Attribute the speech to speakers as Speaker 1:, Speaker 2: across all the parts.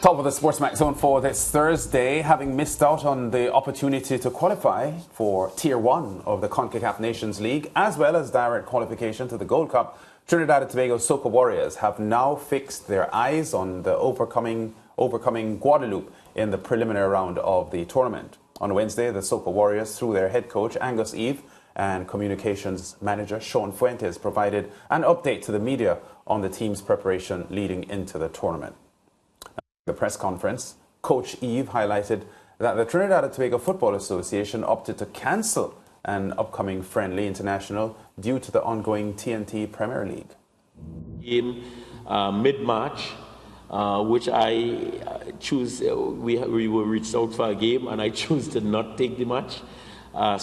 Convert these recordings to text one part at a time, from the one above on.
Speaker 1: Top of the Sportsmax Zone for this Thursday, having missed out on the opportunity to qualify for Tier 1 of the CONCACAF Nations League, as well as direct qualification to the Gold Cup, Trinidad and Tobago Soca Warriors have now fixed their eyes on the overcoming Guadeloupe in the preliminary round of the tournament. On Wednesday, the Soca Warriors, through their head coach Angus Eve and communications manager Sean Fuentes, provided an update to the media on the team's preparation leading into the tournament. The press conference, Coach Eve highlighted that the Trinidad and Tobago Football Association opted to cancel an upcoming friendly international due to the ongoing TNT Premier League.
Speaker 2: In mid-March, which I choose, we were reached out for a game, and I choose to not take the match,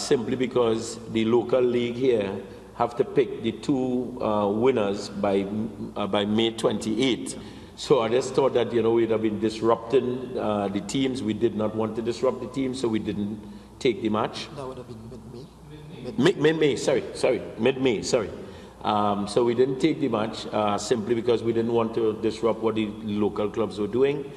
Speaker 2: simply because the local league here have to pick the two winners by May 28th. So I just thought that, we'd have been disrupting the teams. We did not want to disrupt the teams, so we didn't take the match.
Speaker 3: That would have been mid-May?
Speaker 2: Mid-May, sorry. Mid-May, sorry. So we didn't take the match simply because we didn't want to disrupt what the local clubs were doing.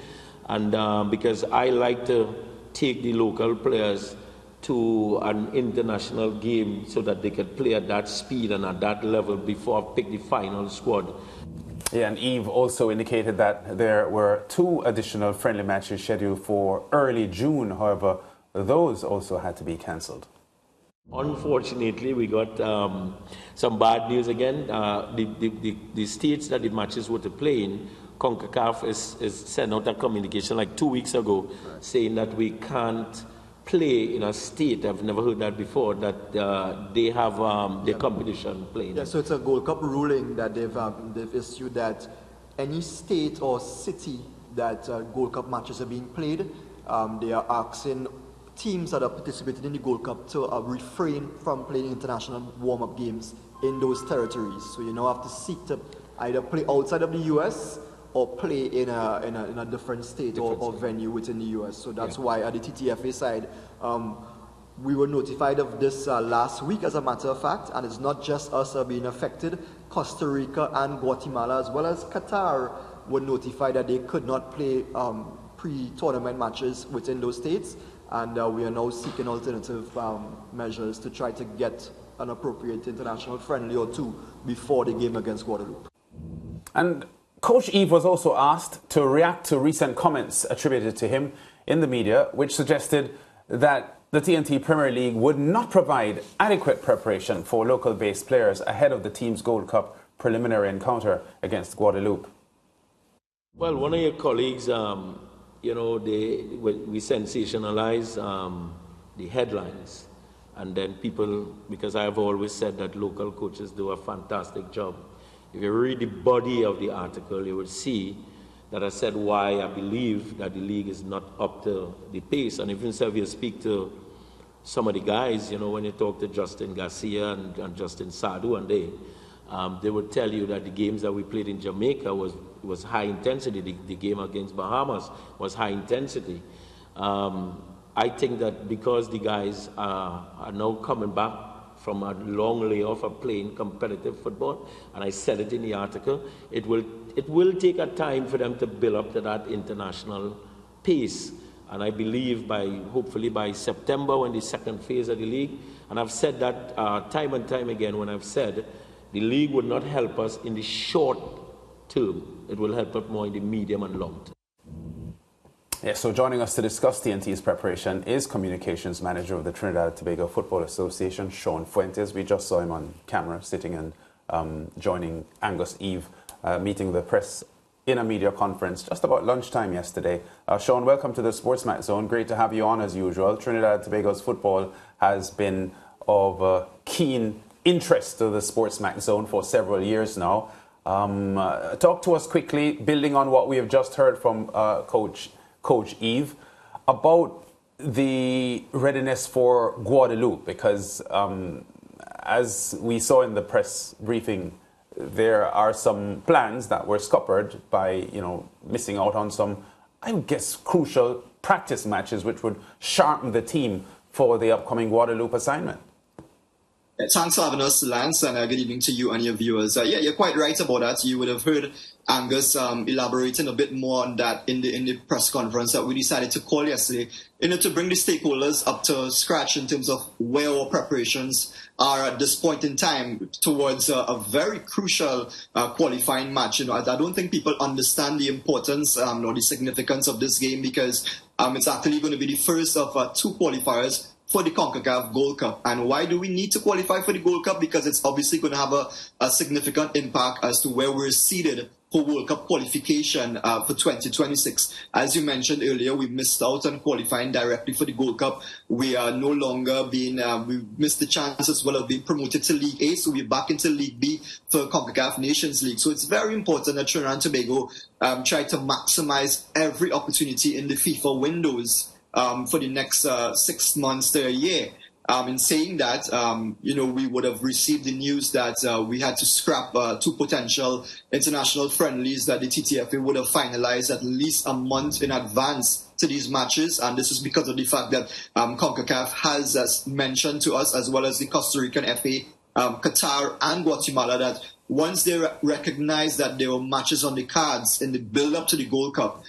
Speaker 2: And because I like to take the local players to an international game so that they could play at that speed and at that level before I pick the final squad.
Speaker 1: Yeah, and Eve also indicated that there were 2 additional friendly matches scheduled for early June. However, those also had to be cancelled.
Speaker 2: Unfortunately, we got some bad news again. The states that the matches were to play in, CONCACAF is sent out a communication like 2 weeks ago saying that we can't play in a state, I've never heard that before, that they have their competition playing.
Speaker 3: Yeah, so it's a Gold Cup ruling that they've issued that any state or city that Gold Cup matches are being played, they are asking teams that are participating in the Gold Cup to refrain from playing international warm-up games in those territories. So you now have to seek to either play outside of the US or play in a different state or venue within the US. So that's why at the TTFA side, we were notified of this last week, as a matter of fact, and it's not just us being affected. Costa Rica and Guatemala, as well as Qatar, were notified that they could not play pre-tournament matches within those states, and we are now seeking alternative measures to try to get an appropriate international friendly or 2 before the game against Guadeloupe.
Speaker 1: And Coach Eve was also asked to react to recent comments attributed to him in the media, which suggested that the TNT Premier League would not provide adequate preparation for local-based players ahead of the team's Gold Cup preliminary encounter against Guadeloupe.
Speaker 2: Well, one of your colleagues, we sensationalize the headlines, and then people, because I've always said that local coaches do a fantastic job. If you read the body of the article, you will see that I said why I believe that the league is not up to the pace. And even if you speak to some of the guys, when you talk to Justin Garcia and Justin Sadu, and they would tell you that the games that we played in Jamaica was high intensity. The game against Bahamas was high intensity. I think that because the guys are now coming back from a long layoff of playing competitive football, and I said it in the article, it will take a time for them to build up to that international pace. And I believe hopefully by September, when the second phase of the league, and I've said that time and time again when I've said the league would not help us in the short term, it will help us more in the medium and long term.
Speaker 1: Yes, so joining us to discuss TNT's preparation is Communications Manager of the Trinidad and Tobago Football Association, Sean Fuentes. We just saw him on camera sitting and joining Angus Eve, meeting the press in a media conference just about lunchtime yesterday. Sean, welcome to the Sportsmax Zone. Great to have you on as usual. Trinidad and Tobago's football has been of keen interest to the Sportsmax Zone for several years now. Talk to us quickly, building on what we have just heard from Coach Eve, about the readiness for Guadeloupe, because as we saw in the press briefing, there are some plans that were scuppered by, missing out on some, I guess, crucial practice matches which would sharpen the team for the upcoming Guadeloupe assignment.
Speaker 4: Thanks for having us, Lance, and good evening to you and your viewers. Yeah, you're quite right about that. You would have heard
Speaker 3: Angus elaborating a bit more on that in the press conference that we decided to call yesterday, to bring the stakeholders up to scratch in terms of where our preparations are at this point in time towards a very crucial qualifying match. I don't think people understand the importance or the significance of this game, because it's actually going to be the first of 2 qualifiers for the CONCACAF Gold Cup. And why do we need to qualify for the Gold Cup? Because it's obviously going to have a significant impact as to where we're seated for World Cup qualification for 2026. As you mentioned earlier, we missed out on qualifying directly for the Gold Cup. We are no longer we missed the chance as well of being promoted to League A, so we're back into League B for CONCACAF Nations League. So it's very important that Trinidad and Tobago try to maximize every opportunity in the FIFA windows for the next 6 months to a year. In saying that, we would have received the news that we had to scrap 2 potential international friendlies that the TTFA would have finalized at least a month in advance to these matches. And this is because of the fact that CONCACAF has mentioned to us, as well as the Costa Rican FA, Qatar and Guatemala, that once they recognize that there were matches on the cards in the build-up to the Gold Cup,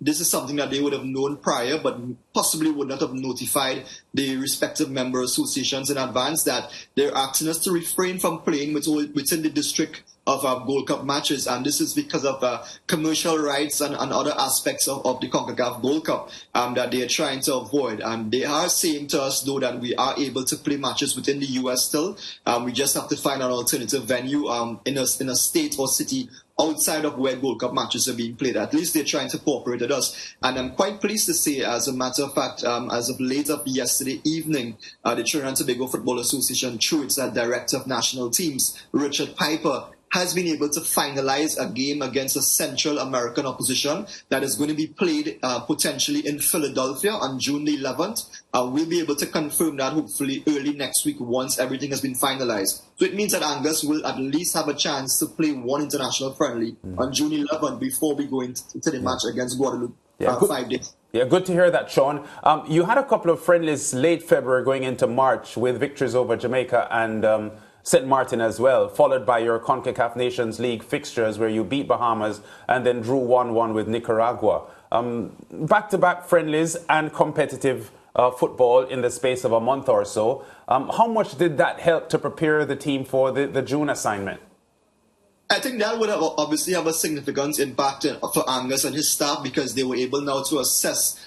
Speaker 3: this is something that they would have known prior, but possibly would not have notified the respective member associations in advance, that they're asking us to refrain from playing within the district of Gold Cup matches. And this is because of commercial rights and other aspects of the CONCACAF Gold Cup that they are trying to avoid. And they are saying to us, though, that we are able to play matches within the US still. We just have to find an alternative venue in a state or city outside of where Gold Cup matches are being played. At least they're trying to cooperate with us. And I'm quite pleased to say, as a matter of fact, as of late of yesterday evening, the Trinidad and Tobago Football Association, through its Director of National Teams, Richard Piper, has been able to finalize a game against a Central American opposition that is going to be played potentially in Philadelphia on June the 11th. We'll be able to confirm that hopefully early next week once everything has been finalized. So it means that Angus will at least have a chance to play 1 international friendly on June 11th before we go into the match against Guadeloupe. 5 days.
Speaker 1: Yeah, good to hear that, Sean. You had a couple of friendlies late February going into March with victories over Jamaica and St. Martin as well, followed by your CONCACAF Nations League fixtures where you beat Bahamas and then drew 1-1 with Nicaragua. Back-to-back friendlies and competitive football in the space of a month or so. How much did that help to prepare the team for the June assignment?
Speaker 3: I think that would obviously have a significant impact for Angus and his staff, because they were able now to assess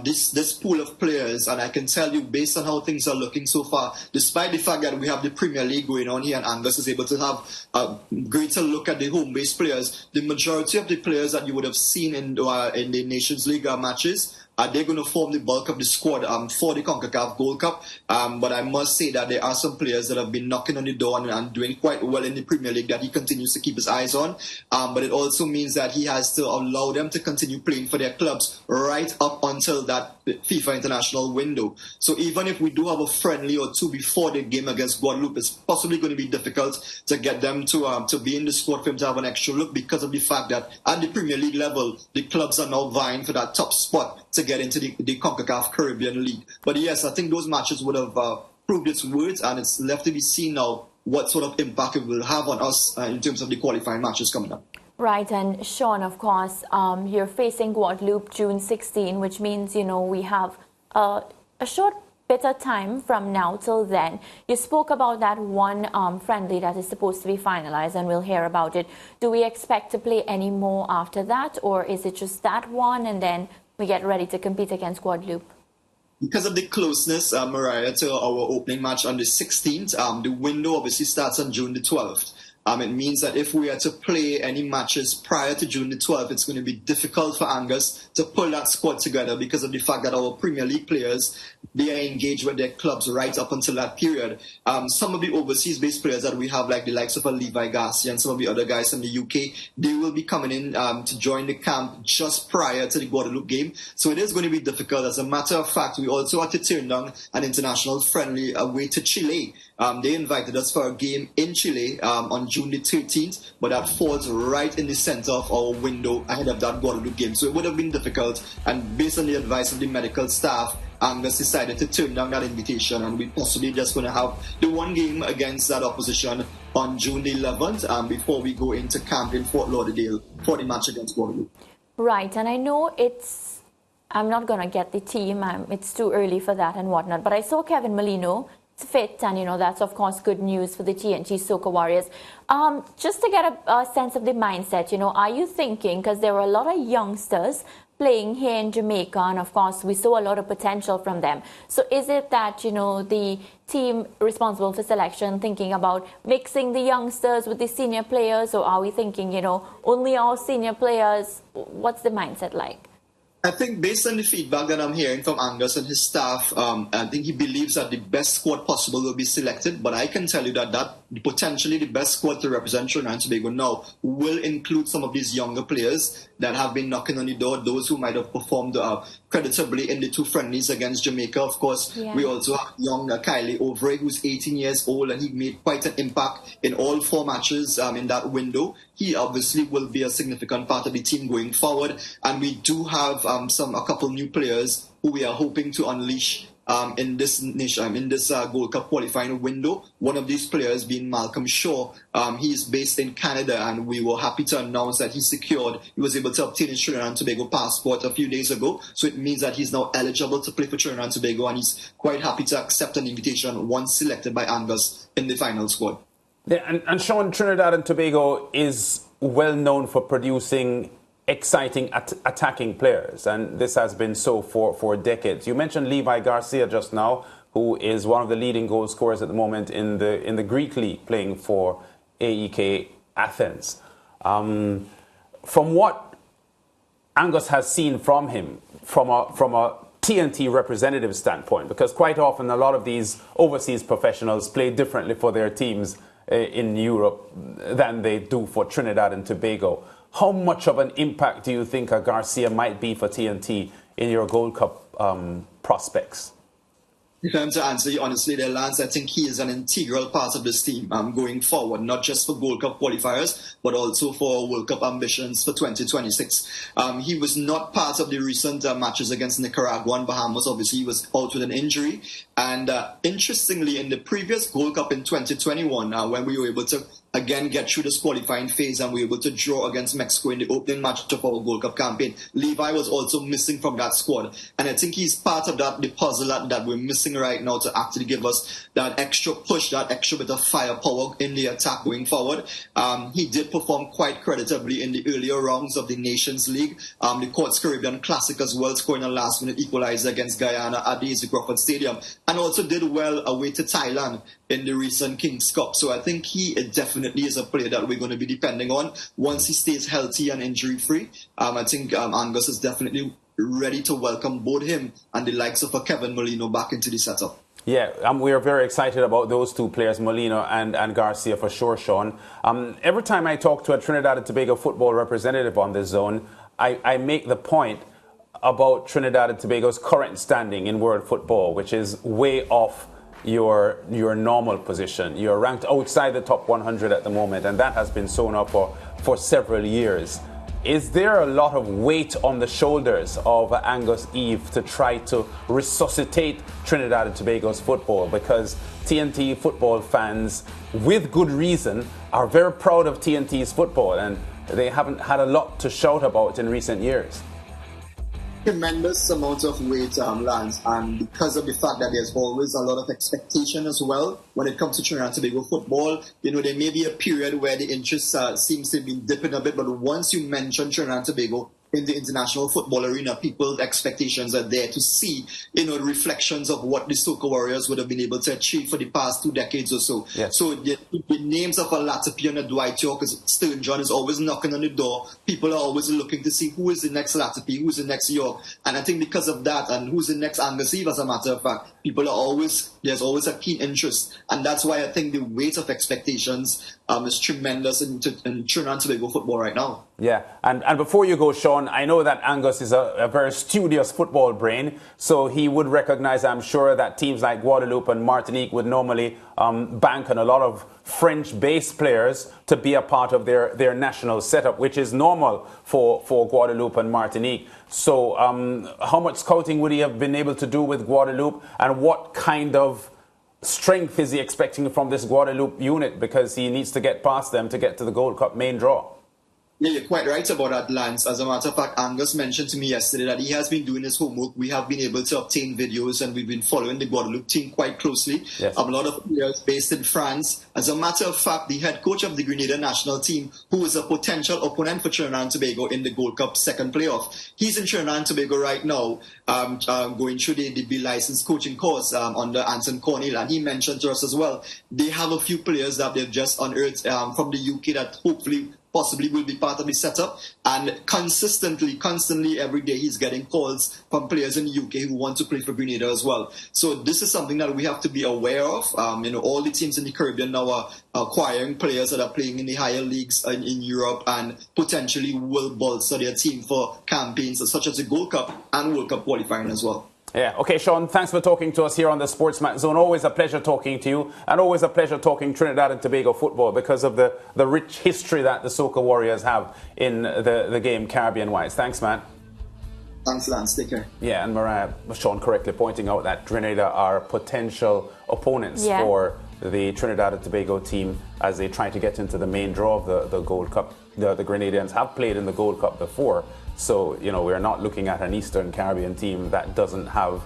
Speaker 3: this pool of players. And I can tell you, based on how things are looking so far, despite the fact that we have the Premier League going on here and Angus is able to have a greater look at the home-based players, the majority of the players that you would have seen in the Nations League matches, they're going to form the bulk of the squad for the CONCACAF Gold Cup. But I must say that there are some players that have been knocking on the door and doing quite well in the Premier League that he continues to keep his eyes on. But it also means that he has to allow them to continue playing for their clubs right up until that FIFA international window. So even if we do have a friendly or 2 before the game against Guadeloupe, it's possibly going to be difficult to get them to be in the squad for him to have an extra look, because of the fact that at the Premier League level, the clubs are now vying for that top spot to get into the CONCACAF Caribbean League. But yes, I think those matches would have proved its worth, and it's left to be seen now what sort of impact it will have on us in terms of the qualifying matches coming up.
Speaker 4: Right, and Sean, of course, you're facing Guadeloupe June 16, which means, we have a short bit of time from now till then. You spoke about that one friendly that is supposed to be finalized, and we'll hear about it. Do we expect to play any more after that, or is it just that one and then we get ready to compete against Guadeloupe?
Speaker 3: Because of the closeness, Mariah, to our opening match on the 16th, the window obviously starts on June the 12th. It means that if we are to play any matches prior to June the 12th, it's going to be difficult for Angus to pull that squad together, because of the fact that our Premier League players, they are engaged with their clubs right up until that period. Some of the overseas-based players that we have, like the likes of Levi Garcia and some of the other guys from the UK, they will be coming in to join the camp just prior to the Guadeloupe game. So it is going to be difficult. As a matter of fact, we also had to turn down an international friendly away to Chile. They invited us for a game in Chile on June the 13th, but that falls right in the center of our window ahead of that Guadeloupe game. So it would have been difficult, and based on the advice of the medical staff, Angus decided to turn down that invitation, and we possibly just going to have the one game against that opposition on June the 11th before we go into camp in Fort Lauderdale for the match against Guadeloupe.
Speaker 4: Right, and I know I'm not going to get the team, it's too early for that and whatnot, but I saw Kevin Molino fit, and that's of course good news for the TNT Soca Warriors. Just to get a sense of the mindset, are you thinking, because there were a lot of youngsters playing here in Jamaica, and of course we saw a lot of potential from them. So is it that, the team responsible for selection thinking about mixing the youngsters with the senior players, or are we thinking, only our senior players? What's the mindset like?
Speaker 3: I think based on the feedback that I'm hearing from Angus and his staff, I think he believes that the best squad possible will be selected. But I can tell you that potentially the best squad to represent Trinidad and Tobago now will include some of these younger players that have been knocking on the door, those who might have performed creditably in the two friendlies against Jamaica. Of course, we also have young Kylie Ovray, who's 18 years old, and he made quite an impact in all 4 matches in that window. He obviously will be a significant part of the team going forward. And we do have a couple new players who we are hoping to unleash in this Gold Cup qualifying window. One of these players being Malcolm Shaw. He is based in Canada, and we were happy to announce that he was able to obtain his Trinidad and Tobago passport a few days ago. So it means that he's now eligible to play for Trinidad and Tobago, and he's quite happy to accept an invitation once selected by Angus in the final squad.
Speaker 1: Yeah, and Sean, Trinidad and Tobago is well known for producing exciting attacking players, and this has been so for decades. You mentioned Levi Garcia just now, who is one of the leading goal scorers at the moment in the Greek League, playing for AEK Athens. From what Angus has seen from him, from a TNT representative standpoint, because quite often a lot of these overseas professionals play differently for their teams in Europe than they do for Trinidad and Tobago. How much of an impact do you think a Garcia might be for TNT in your Gold Cup prospects?
Speaker 3: If I'm to answer you honestly there, Lance, I think he is an integral part of this team going forward, not just for Gold Cup qualifiers, but also for World Cup ambitions for 2026. He was not part of the recent matches against Nicaragua and Bahamas. Obviously, he was out with an injury. And interestingly, in the previous Gold Cup in 2021, when we were able to again get through this qualifying phase and we were able to draw against Mexico in the opening match of our Gold Cup campaign, Levi was also missing from that squad. And I think he's part of the puzzle that we're missing right now to actually give us that extra push, that extra bit of firepower in the attack going forward. He did perform quite creditably in the earlier rounds of the Nations League, the Courts Caribbean Classic as well, scoring a last-minute equalizer against Guyana at the Easy Crawford Stadium, and also did well away to Thailand in the recent Kings Cup. So I think he definitely is a player that we're going to be depending on once he stays healthy and injury-free. I think Angus is definitely ready to welcome both him and the likes of Kevin Molino back into the setup.
Speaker 1: Yeah, we are very excited about those two players, Molino and Garcia, for sure, Sean. Every time I talk to a Trinidad and Tobago football representative on this zone, I make the point about Trinidad and Tobago's current standing in world football, which is way off your normal position. You're ranked outside the top 100 at the moment, and that has been so now for several years. Is there a lot of weight on the shoulders of Angus Eve to try to resuscitate Trinidad and Tobago's football? Because TNT football fans, with good reason, are very proud of TNT's football, and they haven't had a lot to shout about in recent years.
Speaker 3: Tremendous amount of weight, Lance, and because of the fact that there's always a lot of expectation as well when it comes to Trinidad and Tobago football. There may be a period where the interest seems to be dipping a bit, but once you mention Trinidad and Tobago in the international football arena, people's expectations are there to see, the reflections of what the Soca Warriors would have been able to achieve for the past 2 decades or so. Yes. So the names of a Latipi and a Dwight York, Stern John is always knocking on the door. People are always looking to see who is the next Latipi, who's the next York. And I think because of that, and who's the next Angus Eve, as a matter of fact, there's always a keen interest. And that's why I think the weight of expectations is tremendous in Trinidad and Tobago football right now.
Speaker 1: Yeah, and before you go, Sean, I know that Angus is a very studious football brain, so he would recognize, I'm sure, that teams like Guadeloupe and Martinique would normally bank on a lot of French-based players to be a part of their national setup, which is normal for Guadeloupe and Martinique. So how much scouting would he have been able to do with Guadeloupe, and what kind of strength is he expecting from this Guadeloupe unit, because he needs to get past them to get to the Gold Cup main draw?
Speaker 3: Yeah, you're quite right about that, Lance. As a matter of fact, Angus mentioned to me yesterday that he has been doing his homework. We have been able to obtain videos, and we've been following the Guadeloupe team quite closely.
Speaker 1: Yes.
Speaker 3: A lot of players based in France. As a matter of fact, the head coach of the Grenada national team, who is a potential opponent for Trinidad and Tobago in the Gold Cup second playoff, he's in Trinidad and Tobago right now, going through the B licensed coaching course under Anton Cornell. And he mentioned to us as well, they have a few players that they've just unearthed from the UK that hopefully possibly will be part of the setup, and constantly every day he's getting calls from players in the UK who want to play for Grenada as well. So this is something that we have to be aware of. All the teams in the Caribbean now are acquiring players that are playing in the higher leagues in Europe, and potentially will bolster their team for campaigns such as the Gold Cup and World Cup qualifying as well.
Speaker 1: Yeah, okay, Sean, thanks for talking to us here on the Sportsman Zone. Always a pleasure talking to you, and always a pleasure talking Trinidad and Tobago football, because of the rich history that the Soca Warriors have in the game Caribbean-wise. Thanks, man.
Speaker 3: Thanks, Lance. Take care.
Speaker 1: Yeah, and Mariah, Sean correctly pointing out that Grenada are potential opponents for the Trinidad and Tobago team as they try to get into the main draw of the Gold Cup. The Grenadians have played in the Gold Cup before, so we're not looking at an Eastern Caribbean team that doesn't have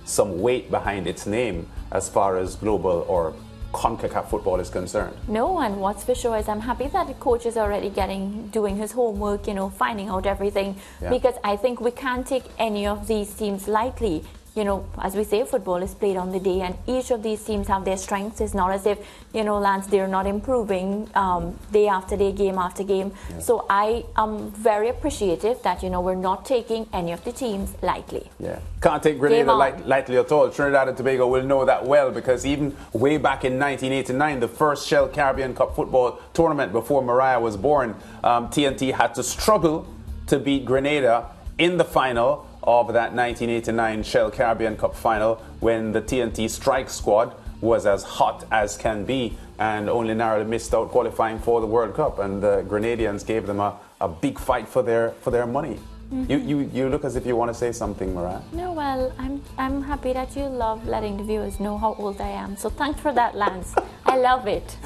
Speaker 1: some weight behind its name as far as global or CONCACAF football is concerned.
Speaker 4: No, and what's for sure is I'm happy that the coach is already doing his homework, finding out everything, because I think we can't take any of these teams lightly. As we say, football is played on the day, and each of these teams have their strengths. It's not as if, Lance, they're not improving day after day, game after game. Yeah. So I am very appreciative that, we're not taking any of the teams lightly.
Speaker 1: Yeah, can't take Grenada lightly at all. Trinidad and Tobago will know that well, because even way back in 1989, the first Shell Caribbean Cup football tournament before Mariah was born, TNT had to struggle to beat Grenada in the final of that 1989 Shell Caribbean Cup final, when the TNT strike squad was as hot as can be and only narrowly missed out qualifying for the World Cup, and the Grenadians gave them a big fight for their money. Mm-hmm. You look as if you want to say something, Mariah.
Speaker 4: No, well, I'm happy that you love letting the viewers know how old I am, so thanks for that, Lance. I love it.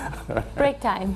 Speaker 4: Break time.